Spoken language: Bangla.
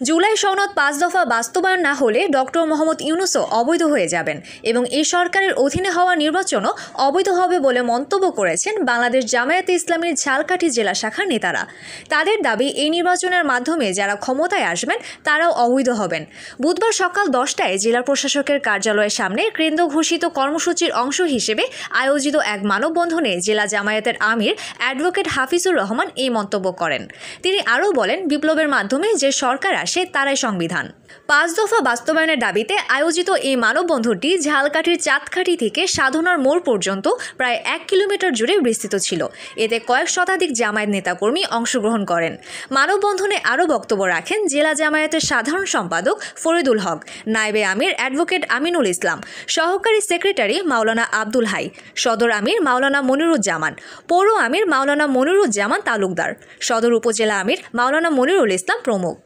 জুলাই সনদ ৫ দফা বাস্তবায়ন না হলে ডক্টর মোহাম্মদ ইউনূসও অবৈধ হয়ে যাবেন এবং এই সরকারের অধীনে হওয়া নির্বাচনও অবৈধ হবে বলে মন্তব্য করেছেন বাংলাদেশ জামায়াতে ইসলামীর ঝালকাঠি জেলা শাখার নেতারা। তাদের দাবি, এই নির্বাচনের মাধ্যমে যারা ক্ষমতায় আসবেন তারাও অবৈধ হবেন। বুধবার সকাল ১০টায় জেলা প্রশাসকের কার্যালয়ের সামনে কেন্দ্র ঘোষিত কর্মসূচির অংশ হিসেবে আয়োজিত এক মানববন্ধনে জেলা জামায়াতের আমির অ্যাডভোকেট হাফিজুর রহমান এই মন্তব্য করেন। তিনি আরও বলেন, বিপ্লবের মাধ্যমে যে সরকার আসে তারাই সংবিধান। ৫ দফা বাস্তবায়নের দাবিতে আয়োজিত এই মানববন্ধনটি ঝালকাঠির চাঁদখাটি থেকে সাধনার মোড় পর্যন্ত প্রায় ১ কিলোমিটার জুড়ে বিস্তৃত ছিল। এতে কয়েক শতাধিক জামায়াত নেতাকর্মী অংশগ্রহণ করেন। মানববন্ধনে আরও বক্তব্য রাখেন জেলা জামায়াতের সাধারণ সম্পাদক ফরিদুল হক, নায়েবে আমির অ্যাডভোকেট আমিনুল ইসলাম, সহকারী সেক্রেটারি মাওলানা আব্দুল হাই, সদর আমির মাওলানা মনিরুজ্জামান, পৌর আমির মাওলানা মনিরুজ্জামান তালুকদার, সদর উপজেলা আমির মাওলানা মনিরুল ইসলাম প্রমুখ।